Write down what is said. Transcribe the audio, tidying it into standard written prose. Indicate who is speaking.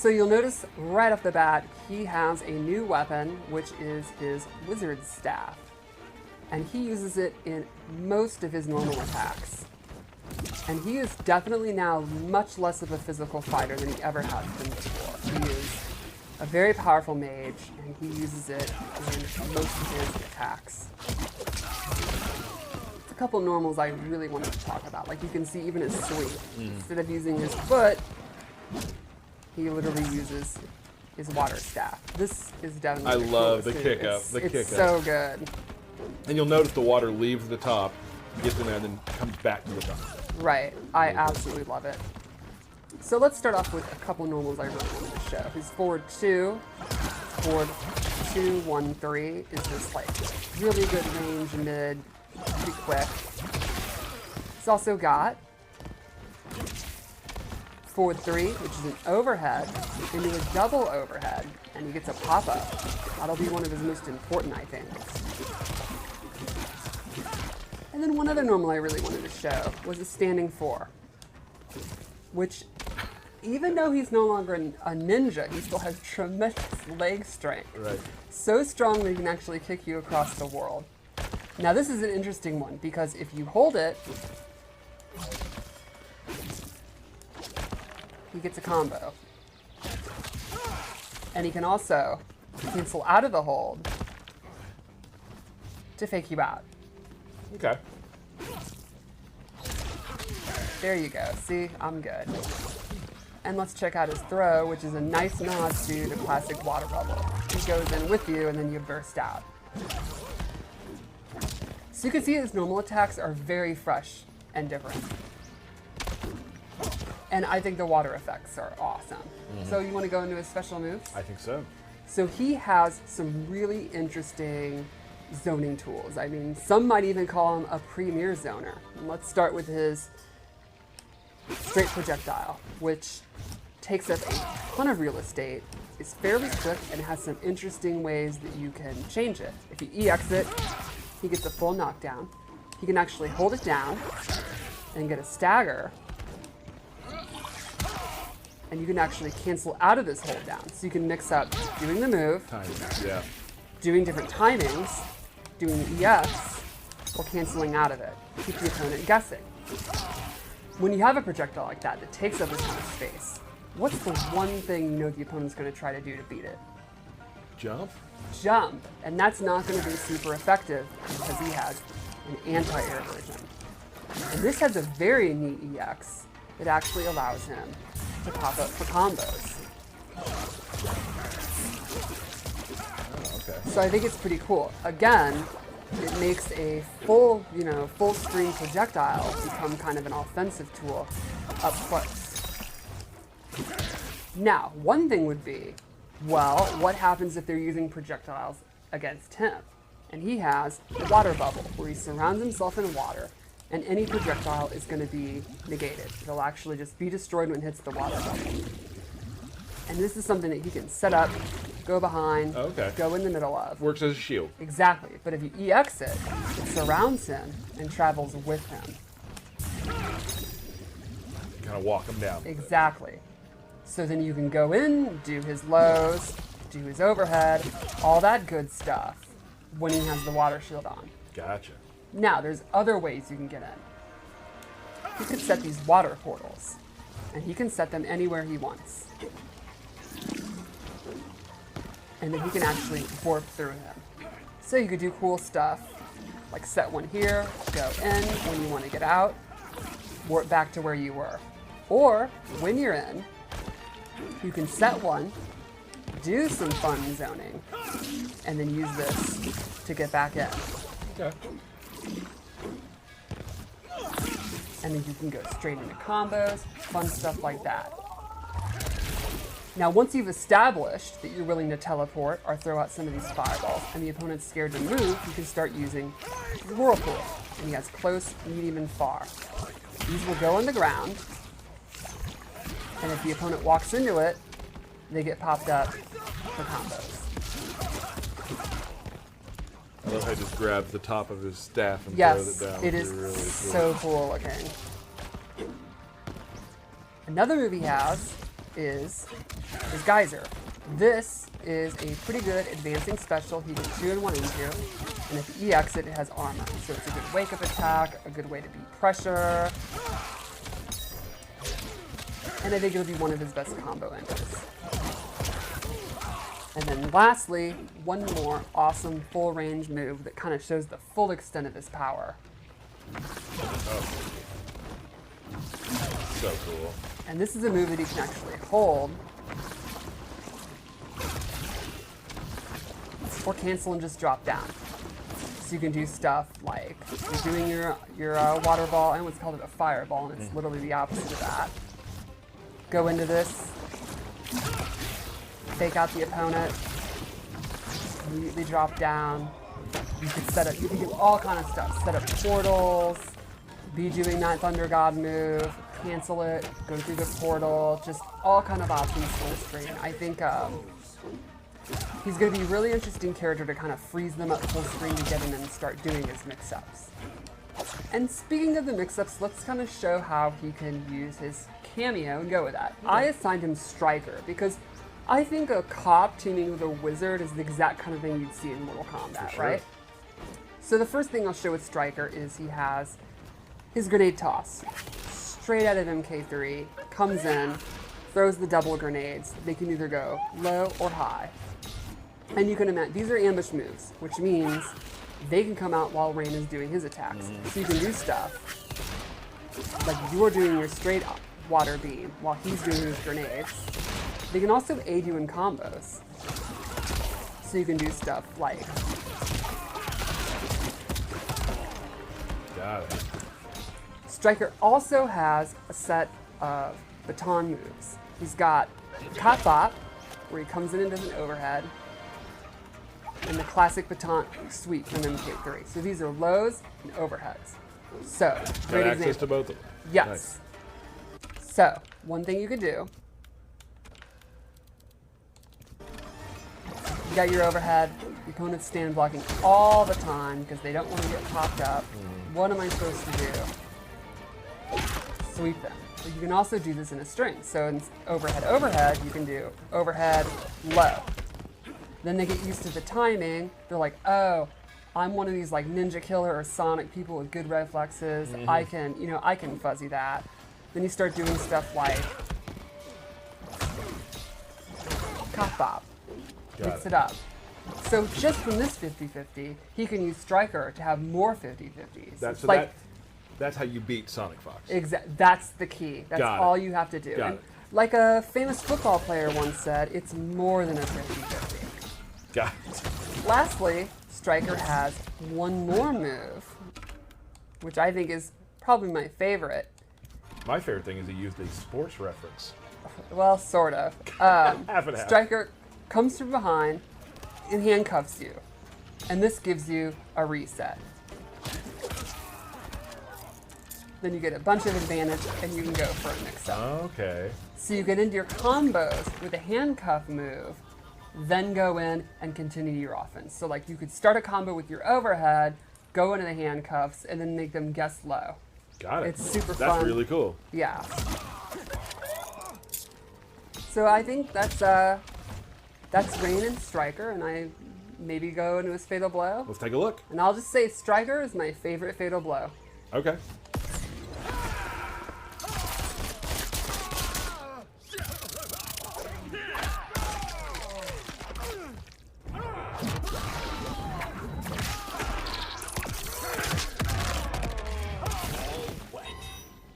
Speaker 1: So you'll notice right off the bat, he has a new weapon, which is his wizard staff. And he uses it in most of his normal attacks. And he is definitely now much less of a physical fighter than he ever has been before. He is a very powerful mage, and he uses it in most of his attacks. A couple normals I really wanted to talk about. Like you can see even his sweep. Instead of using his foot, he literally uses his water staff. This is definitely
Speaker 2: I love the kick up.
Speaker 1: It's so good.
Speaker 2: And you'll notice the water leaves the top, gets in there, and then comes back to the top.
Speaker 1: Right. I absolutely love it. So let's start off with a couple normals I really wanted to show. His forward 2, 1, 3 is this like really good range mid, pretty quick. He's also got forward 3, which is an overhead, into a double overhead, and he gets a pop-up. That'll be one of his most important, I think. And then one other normal I really wanted to show was a standing 4, which, even though he's no longer a ninja, he still has tremendous leg strength.
Speaker 2: Right.
Speaker 1: So strong that he can actually kick you across the world. Now this is an interesting one, because if you hold it, he gets a combo. And he can also cancel out of the hold to fake you out.
Speaker 2: Okay.
Speaker 1: There you go. See, I'm good. And let's check out his throw, which is a nice nod to the classic water bubble. He goes in with you, and then you burst out. So you can see his normal attacks are very fresh and different. And I think the water effects are awesome. So you want to go into his special moves?
Speaker 2: I think so.
Speaker 1: So he has some really interesting zoning tools. I mean, some might even call him a premier zoner. And let's start with his straight projectile, which takes up a ton of real estate, is fairly quick, and has some interesting ways that you can change it. If you EX it, he gets a full knockdown. He can actually hold it down and get a stagger. And you can actually cancel out of this hold down. So you can mix up doing the move,
Speaker 2: Yeah.
Speaker 1: doing different timings, doing the EX, or canceling out of it. Keep the opponent guessing. When you have a projectile like that that takes up a ton of space, what's the one thing you know the opponent's going to try to do to beat it?
Speaker 2: Jump?
Speaker 1: Jump. And that's not going to be super effective because he has an anti-air version. And this has a very neat EX that actually allows him to pop up for combos.
Speaker 2: Oh, okay.
Speaker 1: So I think it's pretty cool. Again, it makes a full screen projectile become kind of an offensive tool up close. Now, one thing would be, well, what happens if they're using projectiles against him? And he has a water bubble where he surrounds himself in water, and any projectile is going to be negated. It'll actually just be destroyed when it hits the water bubble. And this is something that he can set up, go behind, go in the middle of.
Speaker 2: Works as a shield.
Speaker 1: Exactly. But if you EX it, it surrounds him and travels with him.
Speaker 2: Kind of walk him down.
Speaker 1: Exactly. So then you can go in, do his lows, do his overhead, all that good stuff when he has the water shield on.
Speaker 2: Gotcha.
Speaker 1: Now, there's other ways you can get in. He could set these water portals, and he can set them anywhere he wants. And then he can actually warp through him. So you could do cool stuff, like set one here, go in when you want to get out, warp back to where you were. Or, when you're in, you can set one, do some fun zoning, and then use this to get back in.
Speaker 2: Okay.
Speaker 1: And then you can go straight into combos, fun stuff like that. Now, once you've established that you're willing to teleport or throw out some of these fireballs, and the opponent's scared to move, you can start using the Whirlpool. And he has close, medium, and far. These will go on the ground, and if the opponent walks into it, they get popped up for combos.
Speaker 2: I love how he just grabs the top of his staff and
Speaker 1: Yes,
Speaker 2: throws it down.
Speaker 1: it is
Speaker 2: really
Speaker 1: so cool looking. Another move he has is is Geyser. This is a pretty good advancing special he can 2-in-1 into, and if he EX it, it has armor. So it's a good wake-up attack, a good way to beat pressure, and I think it'll be one of his best combo enders. And then lastly, one more awesome full range move that kind of shows the full extent of his power.
Speaker 2: Oh. So cool.
Speaker 1: And this is a move that he can actually hold, or cancel and just drop down. So you can do stuff like you're doing your water ball, and what's called it a fireball, and it's literally the opposite of that. Go into this, fake out the opponent, immediately drop down. You can set up, you can do all kind of stuff. Set up portals, be doing that Thunder God move, cancel it, go through the portal, just all kind of options full screen. I think he's going to be a really interesting character to kind of freeze them up full screen to get him and start doing his mix-ups. And speaking of the mix-ups, let's kind of show how he can use his cameo and go with that. I assigned him Striker because I think a cop teaming with a wizard is the exact kind of thing you'd see in Mortal Kombat,
Speaker 2: sure.
Speaker 1: right? So the first thing I'll show with Striker is he has his grenade toss. Straight out of MK3, comes in, throws the double grenades. They can either go low or high. And you can imagine, these are ambush moves, which means they can come out while Rain is doing his attacks. So you can do stuff like you're doing your straight water beam while he's doing his grenades. They can also aid you in combos. So you can do stuff like...
Speaker 2: Got it.
Speaker 1: Striker also has a set of baton moves. He's got Cop Bop, where he comes in and does an overhead, and the classic baton sweep from MK3. So these are lows and overheads. So, great
Speaker 2: Got access
Speaker 1: example.
Speaker 2: to both of them.
Speaker 1: Yes.
Speaker 2: Nice.
Speaker 1: So, one thing you could do, you got your overhead, your opponent's stand blocking all the time because they don't want to get popped up. What am I supposed to do? Sweep them. But you can also do this in a string. So in overhead, you can do overhead, low. Then they get used to the timing. They're like, oh, I'm one of these like Ninja Killer or Sonic people with good reflexes. I can fuzzy that. Then you start doing stuff like Cop Bop. Mix it up. So just from this 50-50, he can use Striker to have more 50-50s.
Speaker 2: That's how you beat Sonic Fox.
Speaker 1: That's the key. That's all you have to do.
Speaker 2: Got
Speaker 1: And
Speaker 2: it.
Speaker 1: like a famous football player once said, it's more than a 50-50.
Speaker 2: Got it.
Speaker 1: Lastly, Striker has one more move, which I think is probably my favorite.
Speaker 2: My favorite thing is he used a sports reference.
Speaker 1: Well, sort of.
Speaker 2: Half and half.
Speaker 1: Striker comes from behind and handcuffs you. And this gives you a reset. Then you get a bunch of advantage and you can go for a mix-up.
Speaker 2: Okay.
Speaker 1: So you get into your combos with a handcuff move, then go in and continue your offense. So like you could start a combo with your overhead, go into the handcuffs, and then make them guess low.
Speaker 2: Got it.
Speaker 1: It's super fun.
Speaker 2: That's really cool.
Speaker 1: Yeah. So I think that's Rain and Striker, and I maybe go into his Fatal Blow.
Speaker 2: Let's take a look.
Speaker 1: And I'll just say Striker is my favorite Fatal Blow.
Speaker 2: Okay.